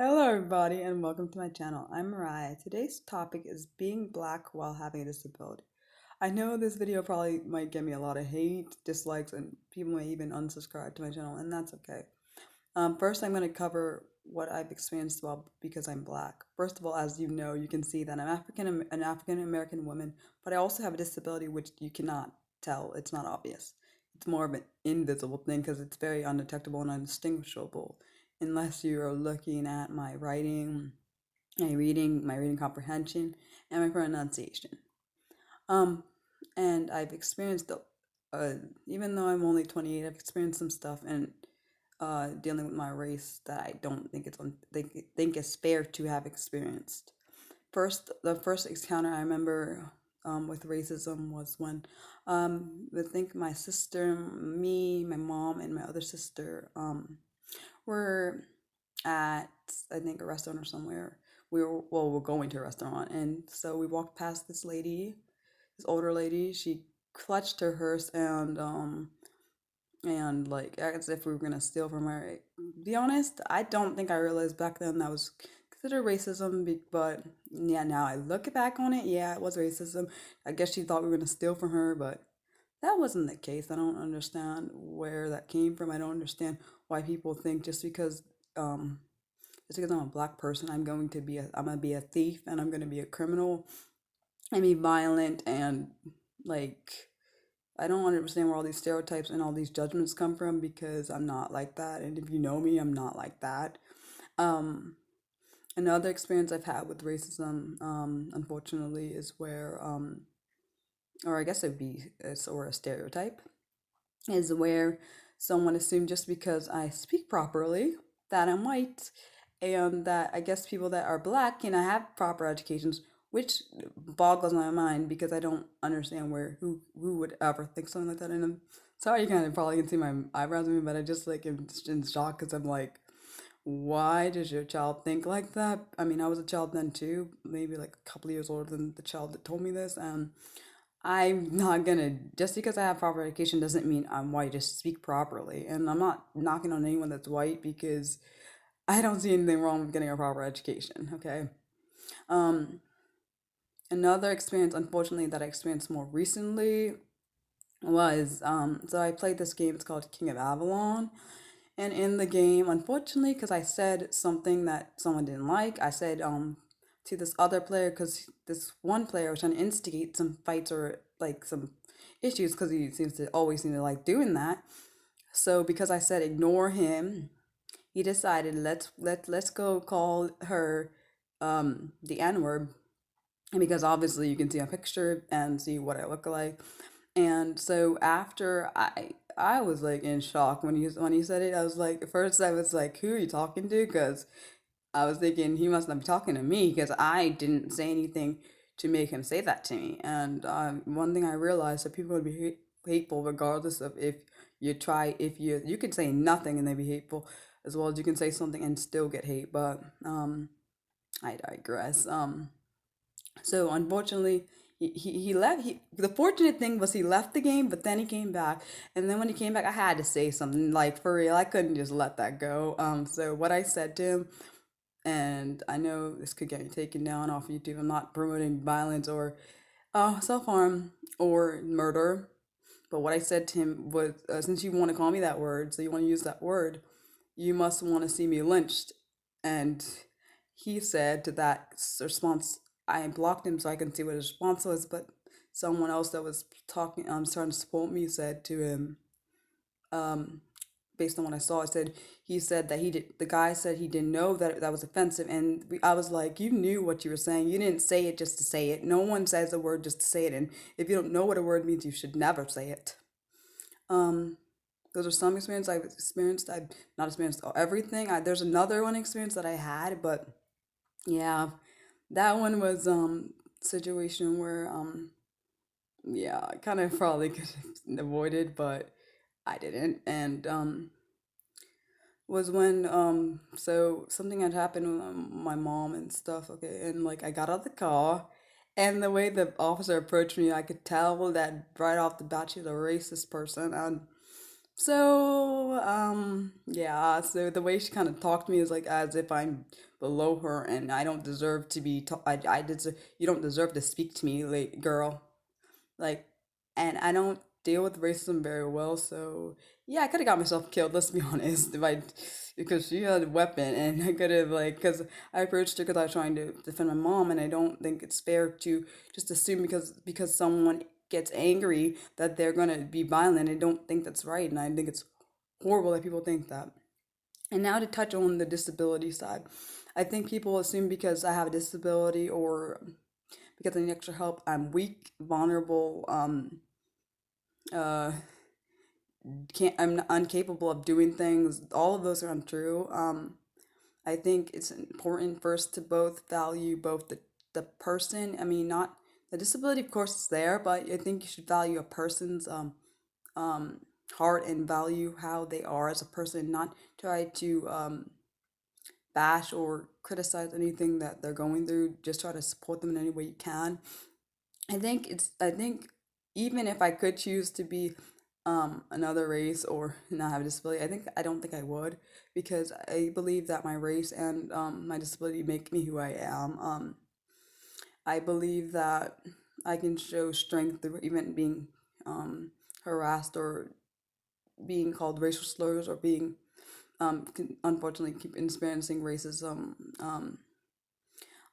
Hello, everybody, and welcome to my channel. I'm Mariah. Today's topic is being black while having a disability. I know this video probably might get me a lot of hate, dislikes, and people may even unsubscribe to my channel, and that's okay. First, I'm going to cover what I've experienced while because I'm black. First of all, as you know, you can see that an African American woman, but I also have a disability which you cannot tell. It's not obvious. It's more of an invisible thing because it's very undetectable and undistinguishable unless you are looking at my writing, my reading comprehension, and my pronunciation. Um, and I've experienced, uh, even though I'm only 28, I've experienced some stuff and dealing with my race that I don't think think is fair to have experienced. The first encounter I remember with racism was when I think my sister, me, my mom, and my other sister were at I think a restaurant or somewhere. We're going to a restaurant, and so we walked past this lady, this older lady. She clutched her hearse and like as if we were gonna steal from her. Be honest, I don't think I realized back then that was considered racism. But yeah, now I look back on it, yeah, it was racism. I guess she thought we were gonna steal from her, but that wasn't the case. I don't understand where that came from. I don't understand why people think just because I'm a black person, I'm gonna be a thief and I'm gonna be a criminal. I mean violent and like I don't understand where all these stereotypes and all these judgments come from because I'm not like that. And if you know me, I'm not like that. Um, Another experience I've had with racism, unfortunately, is or I guess or a stereotype, is where someone assumed just because I speak properly that I'm white, and that I guess people that are black can have proper educations, which boggles my mind because I don't understand who would ever think something like that. And I'm sorry, you kind of probably can see my eyebrows moving, but I just like am in shock because I'm like, why does your child think like that? I mean, I was a child then too, maybe like a couple of years older than the child that told me this, and I'm not gonna, just because I have proper education doesn't mean I'm white, just speak properly. And I'm not knocking on anyone that's white because I don't see anything wrong with getting a proper education, okay? Um, Another experience, unfortunately, that I experienced more recently was so I played this game, it's called King of Avalon. And in the game, unfortunately, because I said something that someone didn't like, I said to this other player, because this one player was trying to instigate some fights or like some issues, because he seem to like doing that. So because I said ignore him, he decided let's go call her the N word, and because obviously you can see a picture and see what I look like. And so after I was like in shock when he said it. I was like, at first I was like, who are you talking to? Because I was thinking he must not be talking to me because I didn't say anything to make him say that to me. And one thing I realized that people would be hateful regardless of if you can say nothing and they be hateful as well as you can say something and still get hate. But I digress. So unfortunately, he left. The fortunate thing was he left the game, but then he came back. And then when he came back, I had to say something like for real. I couldn't just let that go. So what I said to him, and I know this could get me taken down off YouTube. I'm not promoting violence or self harm or murder. But what I said to him was, since you want to call me that word, so you want to use that word, you must want to see me lynched. And he said to that response, I blocked him so I can see what his response was, but someone else that was talking, starting to support me said to him, um, based on what I saw, he said that the guy said he didn't know that that was offensive. And I was like, you knew what you were saying. You didn't say it just to say it. No one says a word just to say it. And if you don't know what a word means, you should never say it. Um, those are some experience I've experienced. I've not experienced everything. There's another one experience that I had, but yeah, that one was situation where yeah, I kind of probably could have avoided, but I didn't. And was when so something had happened with my mom and stuff. Okay, and like I got out of the car, and the way the officer approached me, I could tell that right off the bat she's a racist person. And Yeah, so the way she kind of talked to me is like as if I'm below her and I don't deserve to be, I deserve, you don't deserve to speak to me, like, girl. Like, and I don't deal with racism very well, so yeah, I could have got myself killed, let's be honest, if I, because she had a weapon and I could have, like, because I approached her because I was trying to defend my mom, and I don't think it's fair to just assume because someone gets angry that they're gonna be violent. I don't think that's right, and I think it's horrible that people think that. And now to touch on the disability side, I think people assume because I have a disability or because I need extra help, I'm weak, vulnerable, uh, I'm incapable of doing things. All of those are untrue. I think it's important first to both value both the person. I mean, not the disability, of course, is there, but I think you should value a person's um, heart and value how they are as a person, not try to bash or criticize anything that they're going through. Just try to support them in any way you can. I think even if I could choose to be another race or not have a disability, I don't think I would, because I believe that my race and my disability make me who I am. I believe that I can show strength through even being harassed or being called racial slurs or being unfortunately keep experiencing racism.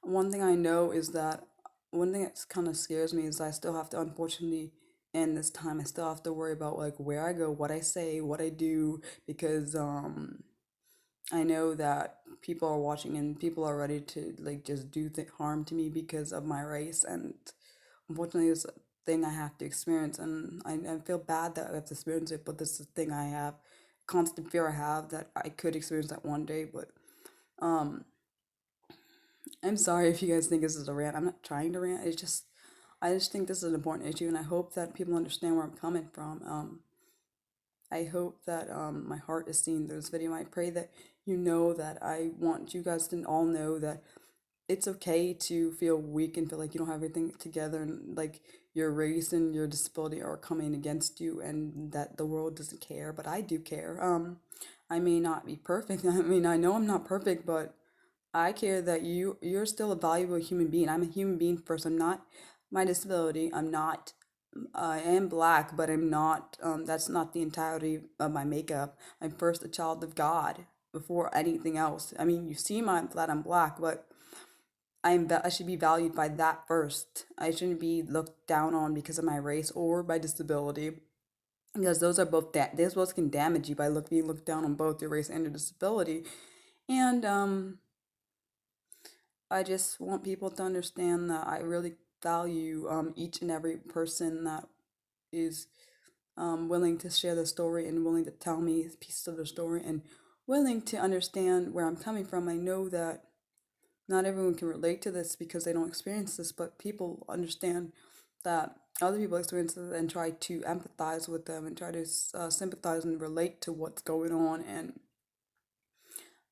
One thing I know is that one thing that kind of scares me is I still have to, unfortunately, in this time, I still have to worry about like where I go, what I say, what I do, because I know that people are watching and people are ready to like just do harm to me because of my race, and unfortunately, it's a thing I have to experience, and I feel bad that I have to experience it, but this is the thing I have, constant fear I have that I could experience that one day, but um I'm sorry if you guys think this is a rant. I'm not trying to rant. I just think this is an important issue, and I hope that people understand where I'm coming from. I hope that my heart is seen through this video. I pray that you know that I want you guys to all know that it's okay to feel weak and feel like you don't have everything together, and like your race and your disability are coming against you, and that the world doesn't care. But I do care. I may not be perfect. I mean, I know I'm not perfect, but I care that you're still a valuable human being. I'm a human being first. I'm not my disability. I'm not I am black, but I'm not that's not the entirety of my makeup. I'm first a child of God before anything else. I mean, you see that I'm black, but I should be valued by that first. I shouldn't be looked down on because of my race or my disability. Because those are those both can damage you by being looked down on both your race and your disability. And I just want people to understand that I really value each and every person that is willing to share the story and willing to tell me pieces of the story and willing to understand where I'm coming from. I know that not everyone can relate to this because they don't experience this, but people understand that other people experience it and try to empathize with them and try to sympathize and relate to what's going on. And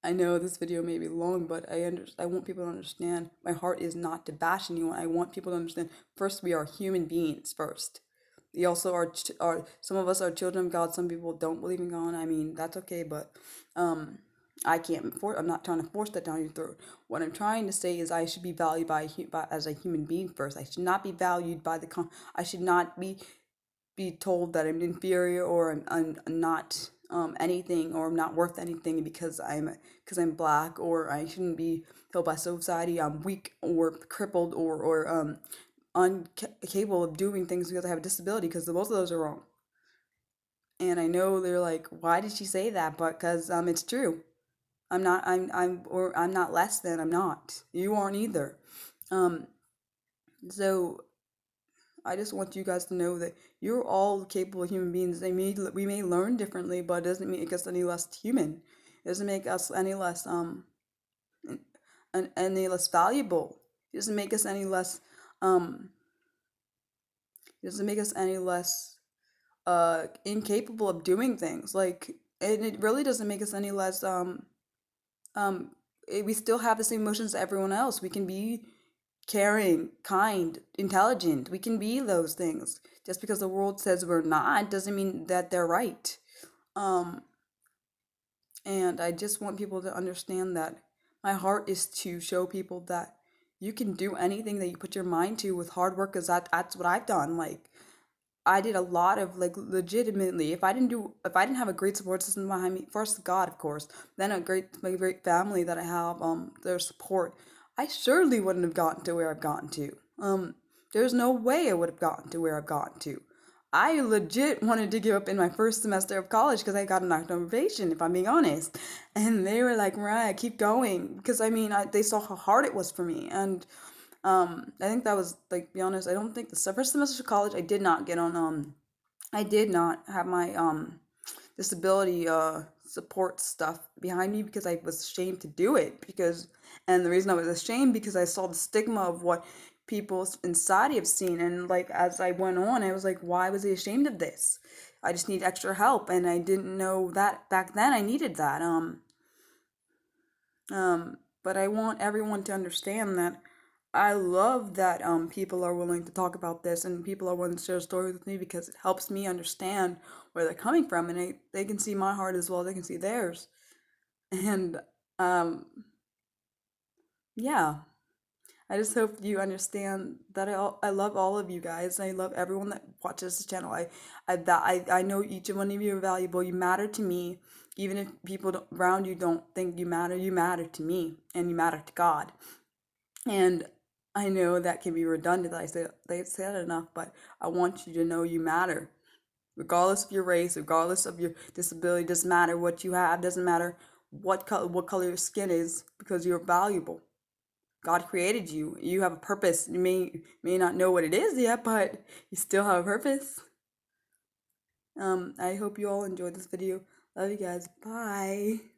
I know this video may be long, but I want people to understand my heart is not to bash anyone. I want people to understand first we are human beings first. We also are some of us are children of God. Some people don't believe in God. I mean, that's okay, but um I can't force. I'm not trying to force that down your throat. What I'm trying to say is I should be valued as a human being first. I should not be valued by I should not be told that I'm inferior or I'm not anything or I'm not worth anything because I'm black, or I shouldn't be told by society I'm weak or crippled or incapable of doing things because I have a disability, because both of those are wrong. And I know they're like, why did she say that? But because it's true. I'm not less than. I'm not. You aren't either. Um, so I just want you guys to know that you're all capable human beings. We may learn differently, but it doesn't make us any less human. It doesn't make us any less any less valuable. It doesn't make us any less um it doesn't make us any less incapable of doing things. Like, and it really doesn't make us any less um we still have the same emotions as everyone else. We can be caring, kind, intelligent. We can be those things. Just because the world says we're not doesn't mean that they're right. Um, and I just want people to understand that my heart is to show people that you can do anything that you put your mind to with hard work, because that's what I've done. Like, I did a lot of, like, legitimately, if I didn't have a great support system behind me, first God, of course, then my great family that I have, their support, I surely wouldn't have gotten to where I've gotten to. There's no way I would have gotten to where I've gotten to. I legit wanted to give up in my first semester of college because I got an probation, if I'm being honest. And they were like, Mariah, keep going. Because, I mean, they saw how hard it was for me. And I think that was, like, be honest, I don't think the first semester of college I did not get on, I did not have my disability support stuff behind me because I was ashamed to do it, because, and the reason I was ashamed because I saw the stigma of what people inside have seen, and, like, as I went on I was like, why was I ashamed of this? I just need extra help, and I didn't know that back then I needed that. But I want everyone to understand that I love that people are willing to talk about this and people are willing to share stories with me, because it helps me understand where they're coming from, and they can see my heart as well as they can see theirs. And um, yeah, I just hope you understand that I love all of you guys. I love everyone that watches this channel. I know each one of you are valuable. You matter to me. Even if people around you don't think you matter to me, and you matter to God. And I know that can be redundant. They said it enough, but I want you to know you matter. Regardless of your race, regardless of your disability, doesn't matter what you have, doesn't matter what color your skin is, because you're valuable. God created you. You have a purpose. You may not know what it is yet, but you still have a purpose. I hope you all enjoyed this video. Love you guys. Bye.